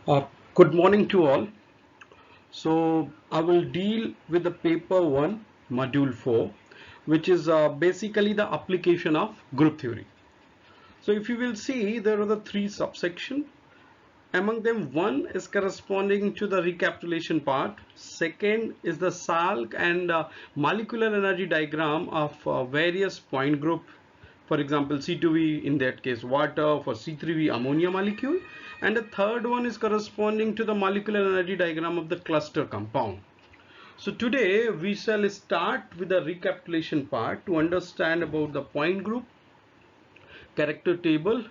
Uh, Good morning to all. So I will deal with the paper 1 module 4, which is basically the application of group theory. So if you will see, there are the three subsections. Among them, one is corresponding to the recapitulation part. Second is the Salk and molecular energy diagram of various point group. For example, C2V in that case water, for C3V ammonia molecule. And the third one is corresponding to the molecular energy diagram of the cluster compound. So today we shall start with the recapitulation part to understand about the point group, character table,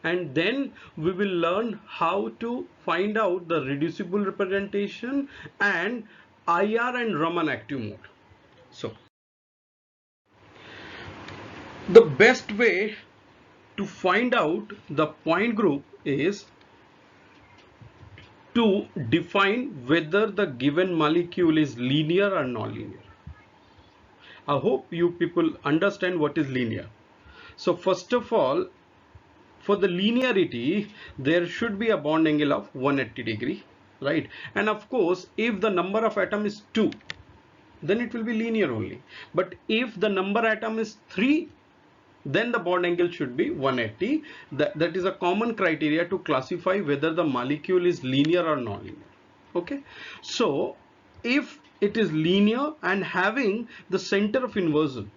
and then we will learn how to find out the reducible representation and IR and Raman active mode. So the best way to find out the point group is to define whether the given molecule is linear or non-linear. I hope you people understand what is linear. So first of all, for the linearity, there should be a bond angle of 180 degree, right? And of course, if the number of atom is 2, then it will be linear only. But if the number atom is 3, then the bond angle should be 180. That is a common criteria to classify whether the molecule is linear or non-linear. Okay, so if it is linear and having the center of inversion,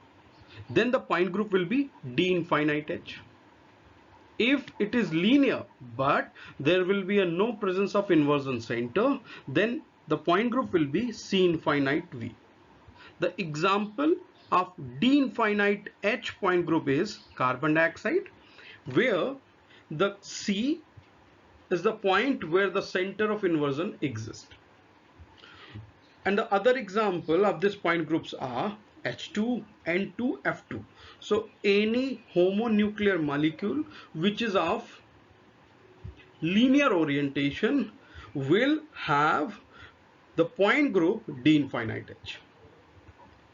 then the point group will be D infinite H. If it is linear but there will be a no presence of inversion center, then the point group will be C infinite V. The example of D infinite H point group is carbon dioxide, where the C is the point where the center of inversion exists. And the other example of this point groups are H2, N2, F2. So any homonuclear molecule which is of linear orientation will have the point group D infinite H.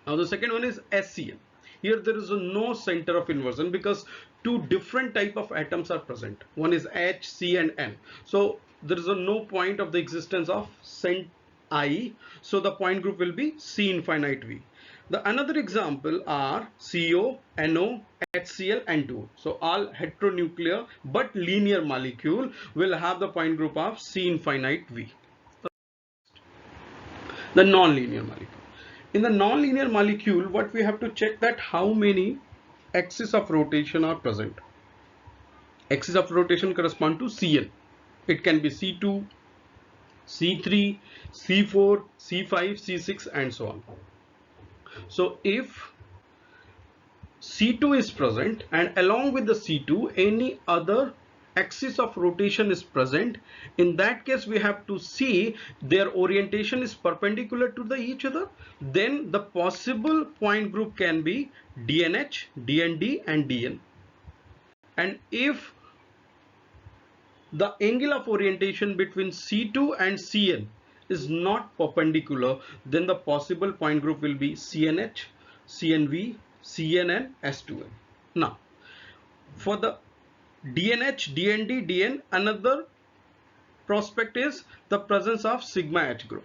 Now the second one is SCN. Here there is no center of inversion because two different type of atoms are present. One is H, C and N. So there is no point of the existence of cent I. So the point group will be C infinite V. The another example are CO, NO, HCl and 2. So all heteronuclear but linear molecule will have the point group of C infinite V. The non-linear molecule. In the non-linear molecule, what we have to check that how many axes of rotation are present. Axis of rotation correspond to Cn. It can be C2, C3, C4, C5, C6 and so on. So if C2 is present and along with the C2 any other axis of rotation is present, in that case we have to see their orientation is perpendicular to each other, then the possible point group can be DNH, DND and DN. And if the angle of orientation between C2 and Cn is not perpendicular, then the possible point group will be CNH, CNV, Cn and S2n. Now for the DNH, DND, DN, another prospect is the presence of sigma H group,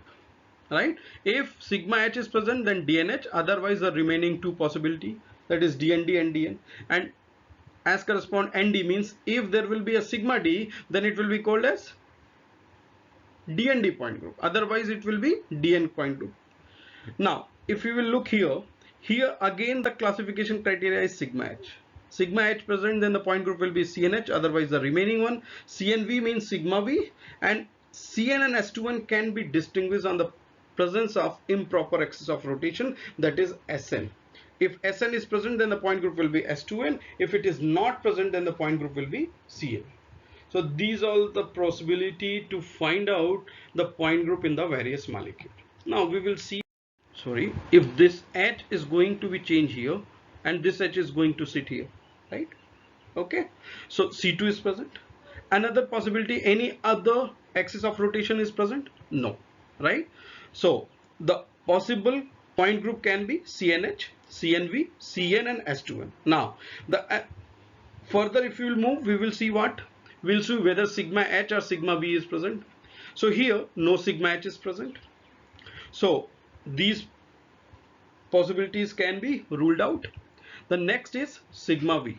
right? If sigma H is present, then DNH, otherwise the remaining two possibility, that is DND and DN. And as correspond ND means if there will be a sigma D, then it will be called as DND point group, otherwise it will be DN point group. Now if you will look here again the classification criteria is sigma H. Sigma H present, then the point group will be CNH, otherwise the remaining one. CNV means sigma V, and Cn and S2n can be distinguished on the presence of improper axis of rotation, that is Sn. If Sn is present, then the point group will be S2n. If it is not present, then the point group will be Cn. So these are the possibility to find out the point group in the various molecules. Now we will see, if this H is going to be changed here and this H is going to sit here, right? Okay, so C2 is present. Another possibility, any other axis of rotation is present? No, right? So the possible point group can be CNH, CNV, Cn and S2n. Now the further if you will move, we will see what? We'll see whether sigma H or sigma V is present. So here no sigma H is present. So these possibilities can be ruled out. The next is sigma V.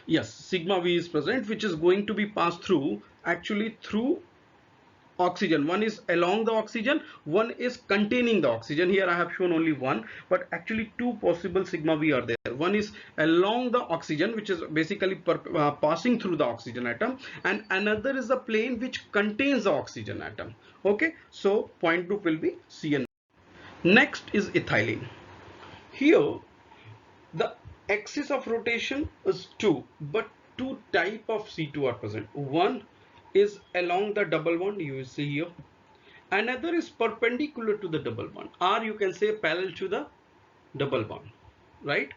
Yes, sigma V is present, which is going to be passed through actually through oxygen. One is along the oxygen, one is containing the oxygen. Here I have shown only one, but actually two possible sigma V are there. One is along the oxygen, which is basically passing through the oxygen atom, and another is the plane which contains the oxygen atom. Okay, so point group will be CN. Next is ethylene. Here the axis of rotation is 2, but two type of C2 are present. One is along the double bond, you will see here. Another is perpendicular to the double bond, or you can say parallel to the double bond, right?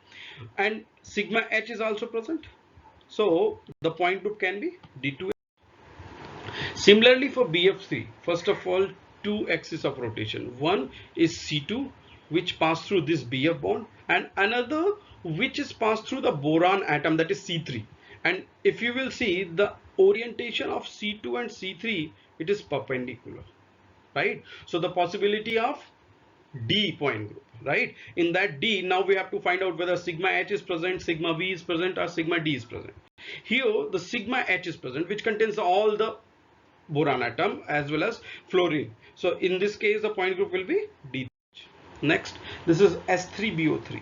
And sigma H is also present. So the point group can be D2. Similarly for BF3, first of all, two axes of rotation. One is C2, which pass through this BF bond, and another which is passed through the boron atom, that is C3. And if you will see the orientation of C2 and C3, it is perpendicular, right? So the possibility of D point group, right? In that D, now we have to find out whether sigma H is present, sigma V is present, or sigma D is present. Here the sigma H is present, which contains all the boron atom as well as fluorine. So in this case the point group will be D. Next, this is S3BO3.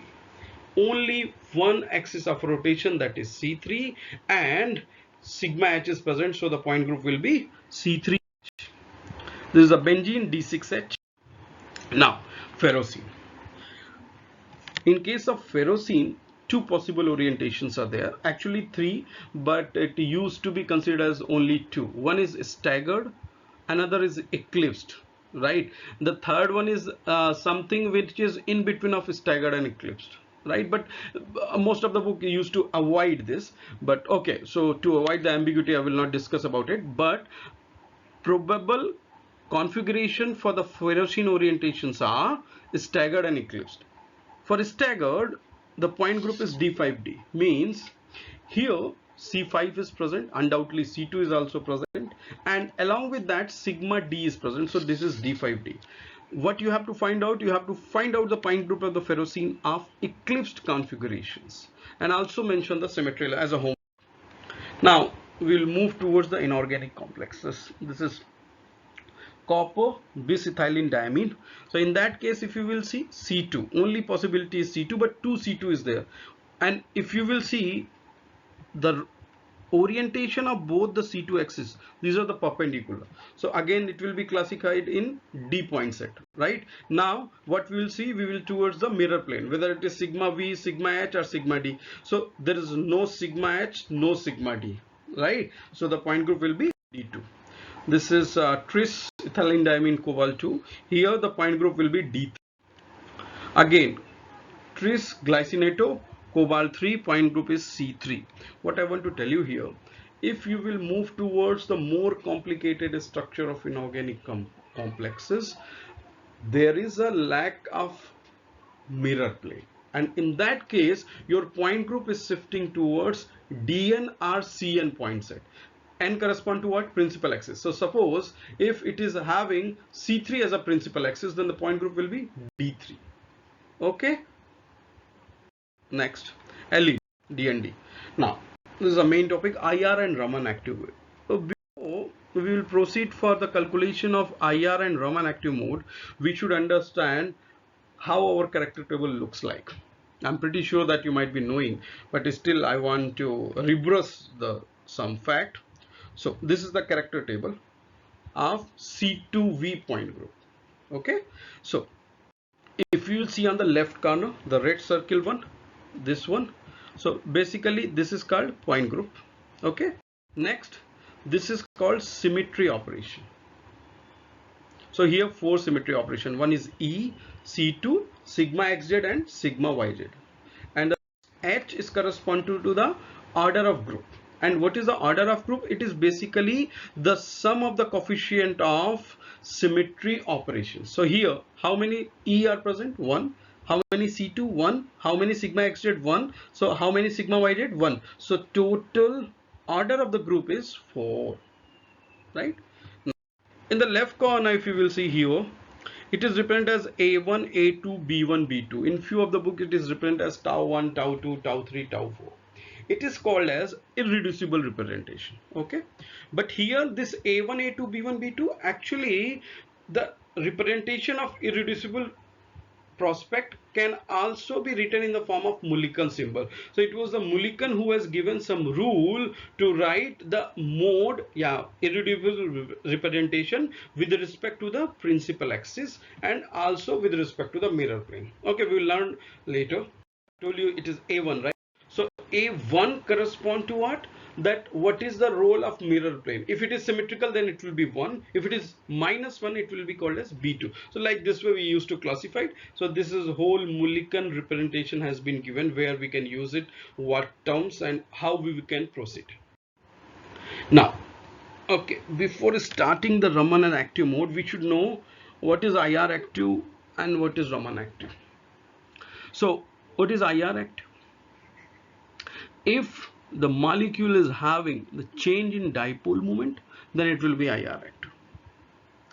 Only one axis of rotation, that is C3, and sigma H is present, so the point group will be C3H. This is a benzene, D6H. Now ferrocene. In case of ferrocene, two possible orientations are there, actually three, but it used to be considered as only two. One is staggered, another is eclipsed, right? The third one is something which is in between of staggered and eclipsed, right? But most of the book used to avoid this, but okay, so to avoid the ambiguity I will not discuss about it. But probable configuration for the ferrocene orientations are staggered and eclipsed. For staggered, the point group is D5D, means here C5 is present, undoubtedly C2 is also present, and along with that sigma D is present, so this is D5D. What you have to find out, you have to find out the point group of the ferrocene of eclipsed configurations, and also mention the symmetry as a home. Now we will move towards the inorganic complexes. This is copper bisethylene diamine. So in that case, if you will see C2, only possibility is C2, but 2 C2 is there. And if you will see the orientation of both the C2 axes, these are the perpendicular. So again it will be classified in D point set, right? Now what we will see, we will towards the mirror plane, whether it is sigma V, sigma H, or sigma D. So there is no sigma H, no sigma D, right? So the point group will be D2. This is tris ethylene diamine cobalt 2. Here the point group will be D3. Again, tris glycinato cobalt 3, point group is C3. What I want to tell you here, if you will move towards the more complicated structure of inorganic complexes, there is a lack of mirror plane, and in that case your point group is shifting towards DN or CN point set. N correspond to what? Principal axis. So suppose if it is having C3 as a principal axis, then the point group will be D3. Okay. Next, LE, DND. Now this is the main topic, IR and Raman active mode. So before we will proceed for the calculation of IR and Raman active mode, we should understand how our character table looks like. I'm pretty sure that you might be knowing, but still I want to rebrush some fact. So this is the character table of C2V point group. Okay, so if you see on the left corner, the red circle one, this one, so basically this is called point group. Okay, next, this is called symmetry operation. So here four symmetry operation, one is E, C2, sigma xz and sigma yz, and the H is correspond to the order of group. And what is the order of group? It is basically the sum of the coefficient of symmetry operations. So here how many E are present? 1. How many C2? 1. How many sigma xz? 1. So how many sigma yz? 1. So total order of the group is 4, right? In the left corner, if you will see here, it is represented as A1, A2, B1, B2. In few of the book, it is represented as tau 1, tau 2, tau 3, tau 4. It is called as irreducible representation. Okay, but here this A1, A2, B1, B2, actually the representation of irreducible prospect can also be written in the form of Mulliken symbol. So it was the Mulliken who has given some rule to write the mode, irreducible representation with respect to the principal axis and also with respect to the mirror plane. Okay, we will learn later. I told you it is A1, right? So A1 correspond to what? That what is the role of mirror plane? If it is symmetrical, then it will be 1. If it is -1, it will be called as B2. So like this way we used to classify it. So this is whole Mulliken representation has been given, where we can use it, what terms, and how we can proceed. Now, okay, before starting the Raman and active mode, we should know what is IR active and what is Raman active. So what is IR active? If the molecule is having the change in dipole moment, then it will be IR active.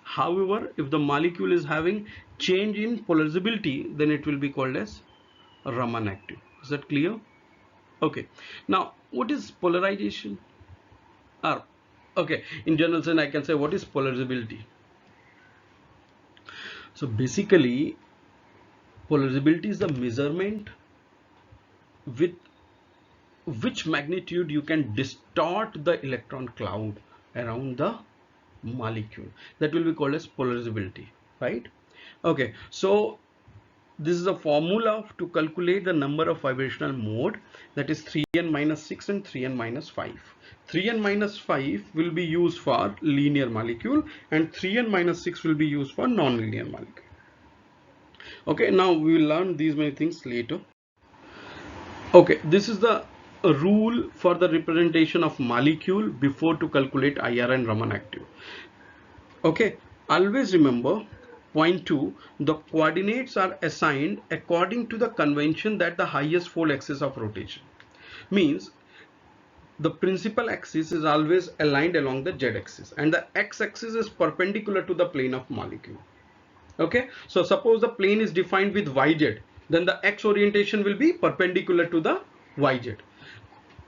However, if the molecule is having change in polarizability, then it will be called as Raman active. Is that clear? Okay. Now, what is polarization? Okay, in general sense, I can say what is polarizability. So basically, polarizability is the measurement with which magnitude you can distort the electron cloud around the molecule. That will be called as polarizability, right? Okay, so this is a formula to calculate the number of vibrational mode, that is 3n minus 6 and 3n minus 5. 3n minus 5 will be used for linear molecule and 3n minus 6 will be used for non-linear molecule. Okay, now we will learn these many things later. Okay, this is the rule for the representation of molecule before to calculate IR and Raman active. Okay, always remember point 2, the coordinates are assigned according to the convention that the highest fold axis of rotation. Means the principal axis is always aligned along the z axis and the x axis is perpendicular to the plane of molecule. Okay, so suppose the plane is defined with yz, then the x orientation will be perpendicular to the yz.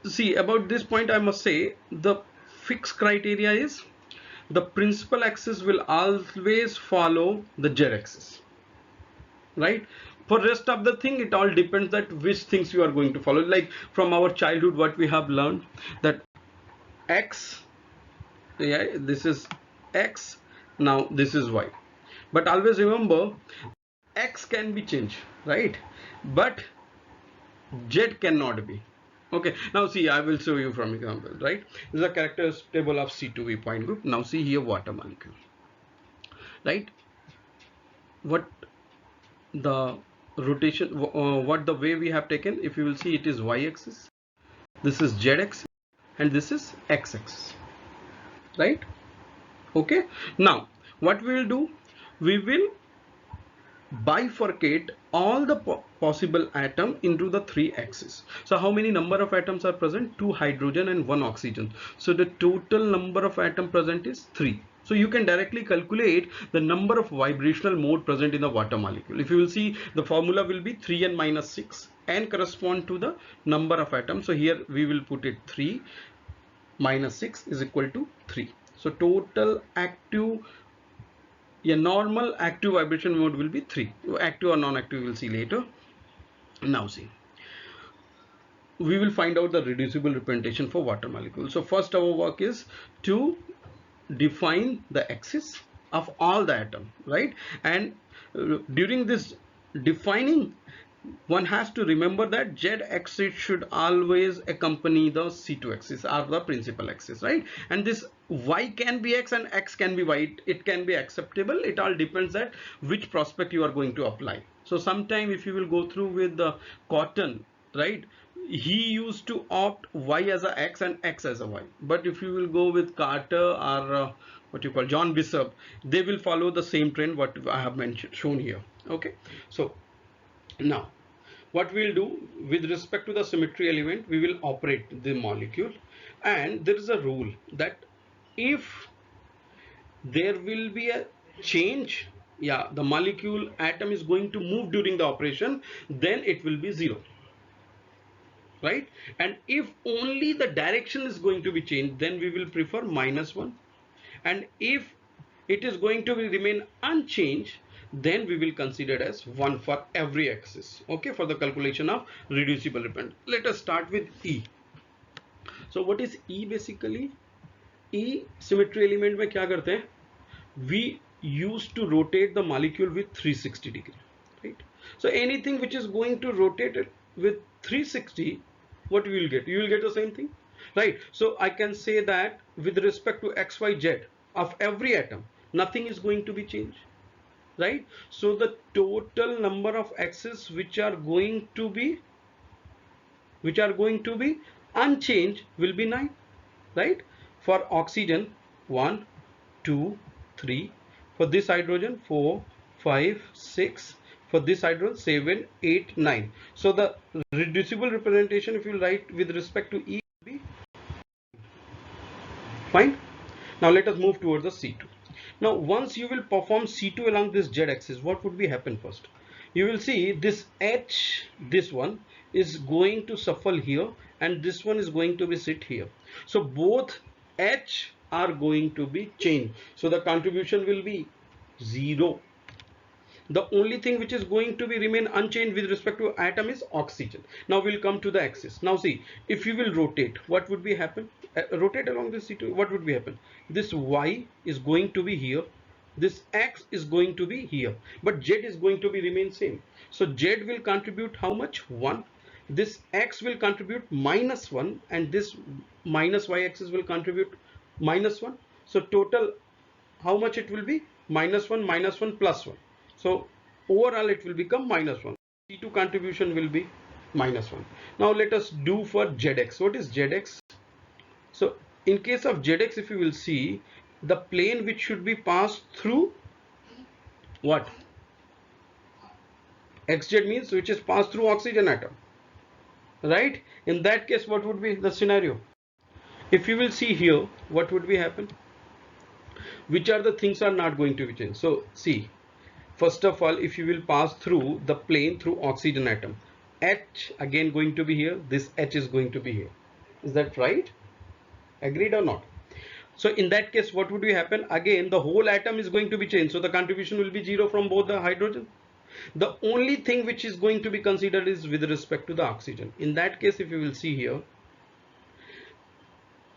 See, about this point I must say the fixed criteria is the principal axis will always follow the z axis, right? For rest of the thing, it all depends that which things you are going to follow. Like from our childhood, what we have learned that x, this is x, now this is y. But always remember, x can be changed, right? But z cannot be. Okay, now see, I will show you from example, right? This is a characters table of C2V point group. Now see here water molecule, right? What the rotation, what the way we have taken, if you will see, it is y-axis, this is z-axis, and this is x-axis, right? Okay, now what we will do, we will bifurcate all the possible atom into the 3 axes. So how many number of atoms are present? 2 hydrogen and 1 oxygen. So the total number of atom present is 3. So you can directly calculate the number of vibrational mode present in the water molecule. If you will see, the formula will be 3n minus 6, n correspond to the number of atoms. So here we will put it 3 minus 6 is equal to 3. So total active, a normal active vibration mode will be 3. Active or non-active we will see later. Now see, we will find out the reducible representation for water molecule. So first our work is to define the axis of all the atom, right? And during this defining, one has to remember that z axis should always accompany the C2 axis or the principal axis, right? And this y can be x and x can be y. It can be acceptable. It all depends that which prospect you are going to apply. So sometime if you will go through with the Cotton, right, he used to opt y as a x and x as a y. But if you will go with Carter or what you call John Bishop, they will follow the same trend what I have mentioned shown here. Okay, so now what we'll do with respect to the symmetry element, we will operate the molecule, and there is a rule that if there will be a change. Yeah, the molecule atom is going to move during the operation, then it will be 0, right? And if only the direction is going to be changed, then we will prefer -1. And if it is going to remain unchanged, then we will consider it as 1 for every axis. Okay, for the calculation of reducible repellent. Let us start with E. So what is E basically? E symmetry element में क्या करते हैं? We used to rotate the molecule with 360 degree, right? So anything which is going to rotate it with 360, what you will get? You will get the same thing, right? So I can say that with respect to x, y, z of every atom, nothing is going to be changed, right? So the total number of axes which are going to be unchanged will be 9, right? For oxygen, 1, 2, 3. For this hydrogen, 4, 5, 6. For this hydrogen, 7, 8, 9. So the reducible representation, if you write with respect to E, will be fine. Now let us move towards the C2. Now once you will perform C2 along this Z axis, what would be happen first? You will see this H, this one is going to shuffle here, and this one is going to be sit here. So both H are going to be changed. So the contribution will be 0. The only thing which is going to be remain unchanged with respect to atom is oxygen. Now we'll come to the axis. Now see, if you will rotate, what would be happen? Rotate along this C2, what would be happen? This Y is going to be here. This X is going to be here, but Z is going to be remain same. So Z will contribute how much? 1. This X will contribute -1, and this minus Y axis will contribute -1. So total, how much it will be? -1, -1, +1. So overall it will become -1. C2 contribution will be -1. Now let us do for ZX. What is ZX? So in case of ZX, if you will see, the plane which should be passed through what? XZ means which is passed through oxygen atom, right? In that case, what would be the scenario? If you will see here, what would be happen? Which are the things are not going to be changed? So see, first of all, if you will pass through the plane through oxygen atom, H again going to be here, this H is going to be here. Is that right? Agreed or not? So in that case, what would be happen? Again, the whole atom is going to be changed. So the contribution will be 0 from both the hydrogen. The only thing which is going to be considered is with respect to the oxygen. In that case, if you will see here,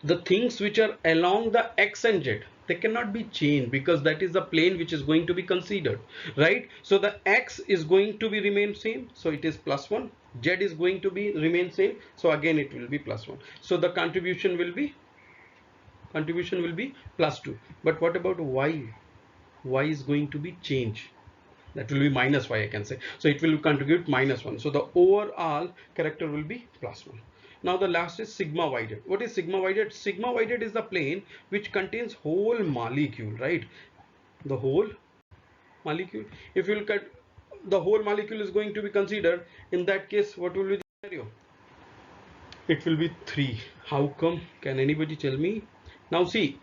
the things which are along the X and Z, they cannot be changed because that is the plane which is going to be considered, right? So the X is going to be remain same, so it is +1. Z is going to be remain same, so again it will be +1. So the contribution will be +2. But what about Y? Y is going to be changed. That will be -Y, I can say. So it will contribute -1. So the overall character will be +1. Now the last is sigma YZ. What is sigma YZ? Sigma YZ is the plane which contains whole molecule, right? The whole molecule. If you look at the whole molecule is going to be considered, in that case, what will be the scenario? It will be 3. How come? Can anybody tell me? Now see,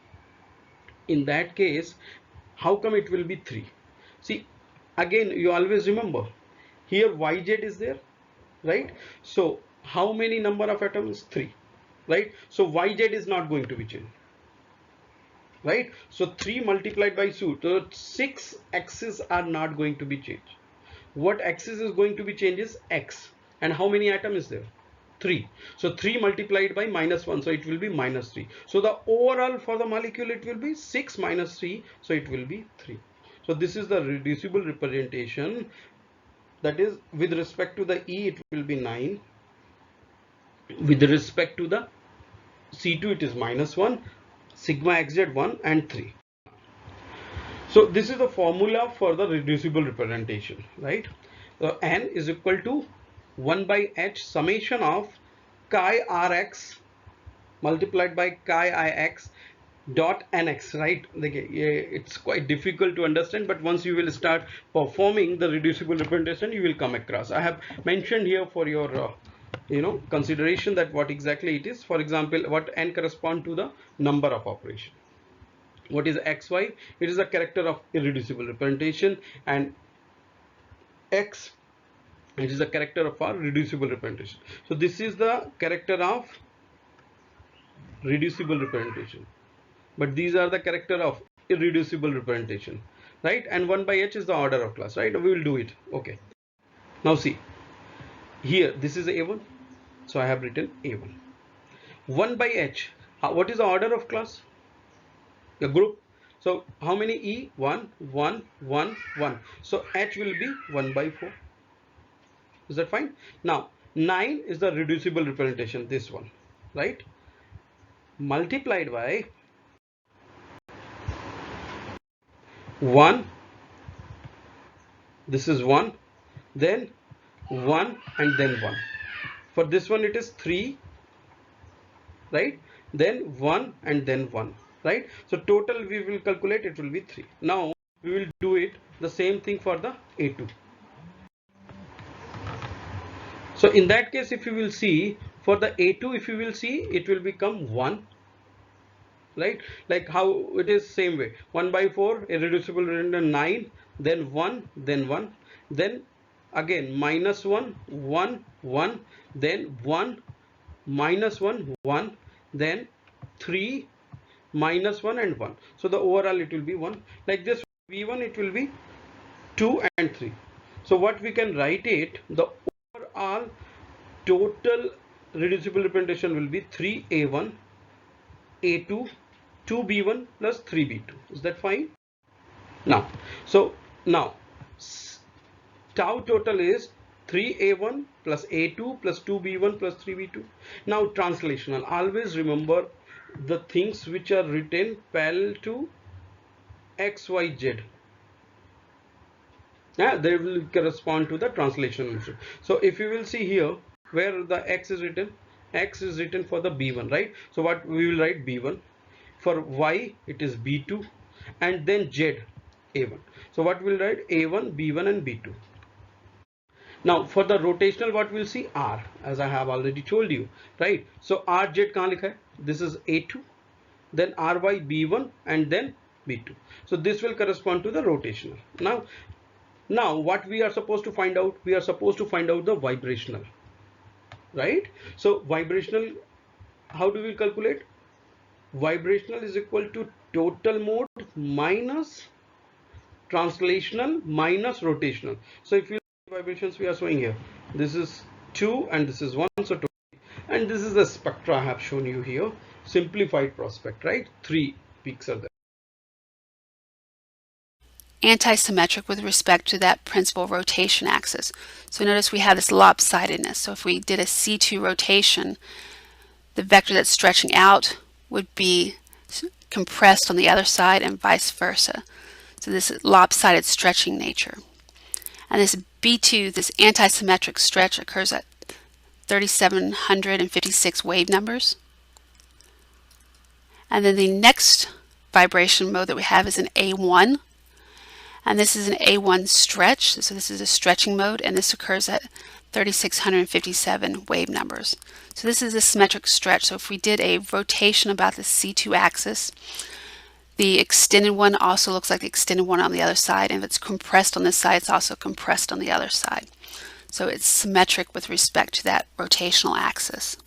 in that case, how come it will be 3? See, again, you always remember, here YZ is there, right? So how many number of atoms? 3, right? So YZ is not going to be changed, right? So 3 multiplied by 2, so 6 axes are not going to be changed. What axis is going to be changed is X. And how many atom is there? 3. So 3 multiplied by -1, so it will be -3. So the overall for the molecule, it will be 6 minus 3, so it will be 3. So this is the reducible representation. That is, with respect to the E, it will be 9. With respect to the C2, it is -1, sigma xz 1 and 3. So this is the formula for the reducible representation, right? N is equal to 1 by H summation of chi Rx multiplied by chi Ix dot nx, right? It's quite difficult to understand, but once you will start performing the reducible representation, you will come across. I have mentioned here for your consideration that what exactly it is. For example, what n correspond to the number of operation. What is xy? It is a character of irreducible representation, and x, it is a character of our reducible representation. So this is the character of reducible representation, but these are the character of irreducible representation, right? And 1 by h is the order of class, right? We will do it. Okay, now see here, this is a1, so I have written a1. 1 by h, what is the order of class? The group. So how many e? 1 1 1 1, so h will be 1 by 4. Is that fine? Now 9 is the reducible representation, this one, right? Multiplied by 1, this is 1, then 1 and then 1. For this one it is 3, right? Then 1 and then 1, right? So total we will calculate, it will be 3. Now we will do it the same thing for the a2. So in that case, if you will see for the a2, if you will see, it will become 1, right? Like how it is same way, 1 by 4 irreducible remainder 9, then 1, then 1, then again minus 1 1 1, then 1 minus 1 1, then 3 minus 1 and 1. So the overall it will be 1. Like this v1 it will be 2 and 3. So what we can write it, the overall total reducible representation will be 3a1 a2 2b1 plus 3b2. Is that fine? Now so now tau total is 3a1 plus a2 plus 2b1 plus 3b2. Now translational, always remember the things which are written parallel to xyz, yeah, they will correspond to the translational. So if you will see here where the x is written, x is written for the b1, right? So what we will write, b1. For y it is b2, and then z a1. So what we'll write, a1 b1 and b2. Now for the rotational, what we'll see, r, as I have already told you, right? So rz kahan likha hai? This is a2, then ry b1 and then b2. So this will correspond to the rotational. Now what we are supposed to find out, we are supposed to find out the vibrational, right? So vibrational, how do we calculate? Vibrational is equal to total mode minus translational minus rotational. So if you see vibrations we are showing here, this is 2 and this is 1, so 2, and this is the spectra I have shown you here, simplified prospect, right? 3 peaks are there. Antisymmetric with respect to that principal rotation axis. So notice we have this lopsidedness. So if we did a C2 rotation, the vector that's stretching out would be compressed on the other side and vice versa. So this is lopsided stretching nature. And this B2, this antisymmetric stretch, occurs at 3,756 wave numbers. And then the next vibration mode that we have is an A1. And this is an A1 stretch. So this is a stretching mode, and this occurs at 3,657 wave numbers. So this is a symmetric stretch. So if we did a rotation about the C2 axis, the extended one also looks like the extended one on the other side. And if it's compressed on this side, it's also compressed on the other side. So it's symmetric with respect to that rotational axis.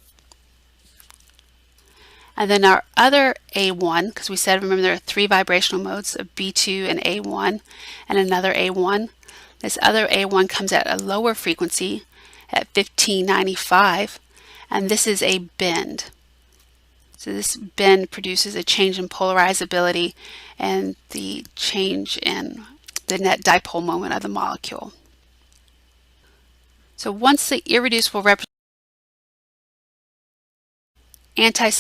And then our other A1, because we said, remember there are 3 vibrational modes, a B2 and A1 and another A1. This other A1 comes at a lower frequency at 1595, and this is a bend. So this bend produces a change in polarizability and the change in the net dipole moment of the molecule. So once the irreducible anti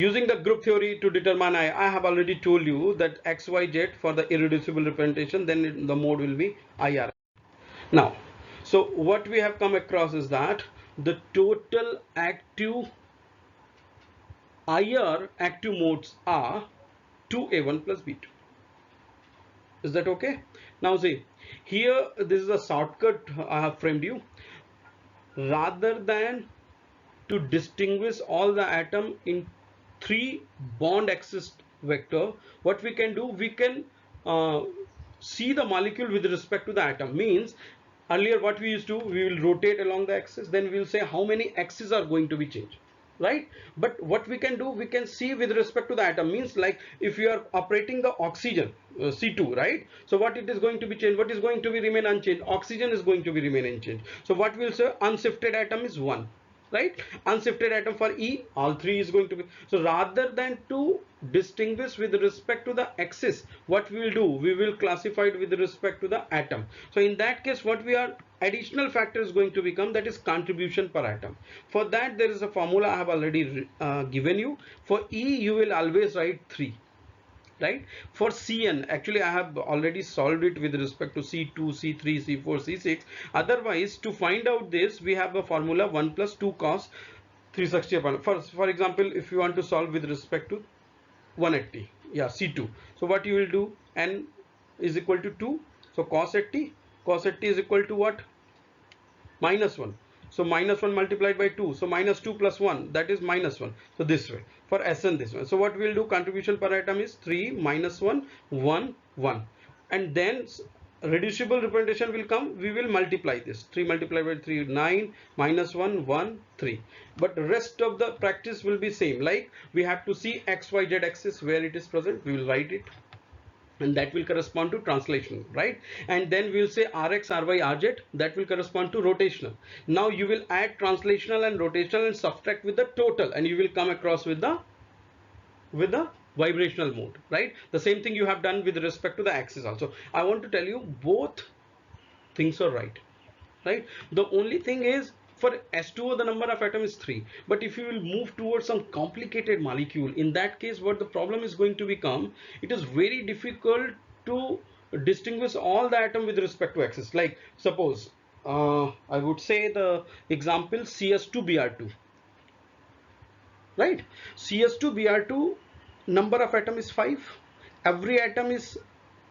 Using the group theory to determine I have already told you that XYZ for the irreducible representation, then the mode will be IR. Now, so what we have come across is that the total active IR active modes are 2A1 plus B2. Is that okay? Now see, here this is a shortcut I have framed you. Rather than to distinguish all the atom in 3 bond axis vector, what we can do, we can see the molecule with respect to the atom. Means earlier what we used to, we will rotate along the axis, then we will say how many axes are going to be changed, right? But what we can do, we can see with respect to the atom. Means like if you are operating the oxygen C2, right? So what it is going to be changed, what is going to be remain unchanged? Oxygen is going to be remain unchanged. So what we will say, unshifted atom is 1, right? Unshifted atom for E, all 3 is going to be. So rather than to distinguish with respect to the axis, what we will do, we will classify it with respect to the atom. So in that case, what we are, additional factor is going to become, that is contribution per atom. For that there is a formula I have already given you. For E you will always write 3, right? For Cn, actually I have already solved it with respect to C2, C3, C4, C6. Otherwise, to find out this, we have a formula 1 plus 2 cos 360 upon, for example, if you want to solve with respect to 180, yeah, C2. So what you will do, n is equal to 2. So cos 80 is equal to what? Minus 1. So minus 1 multiplied by 2. So minus 2 plus 1, that is minus 1. So this way. For Sn, this one. So what we will do, contribution per atom is 3 minus 1, 1, 1. And then reducible representation will come. We will multiply this. 3 multiplied by 3, 9, minus 1, 1, 3. But rest of the practice will be same. Like we have to see X, Y, Z axis where it is present. We will write it. And that will correspond to translational, right? And then we'll say Rx, Ry, Rz, that will correspond to rotational. Now you will add translational and rotational and subtract with the total, and you will come across with the vibrational mode, right? The same thing you have done with respect to the axis also. I want to tell you both things are right? The only thing is, for H2O the number of atoms is 3, but if you will move towards some complicated molecule, in that case what the problem is going to become, it is very difficult to distinguish all the atom with respect to axis. Like suppose I would say the example CS2Br2, right? CS2Br2 number of atom is 5. Every atom is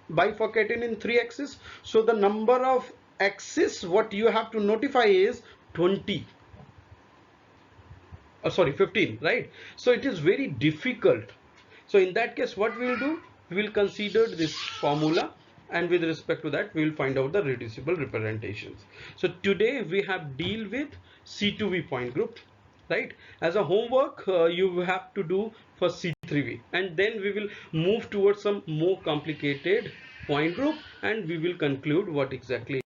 bifurcated in 3 axes, so the number of axis what you have to notify is 20, sorry 15, right? So it is very difficult. So in that case what we will do, we will consider this formula, and with respect to that we will find out the reducible representations. So today we have deal with C2V point group, right? As a homework you have to do for C3V, and then we will move towards some more complicated point group, and we will conclude what exactly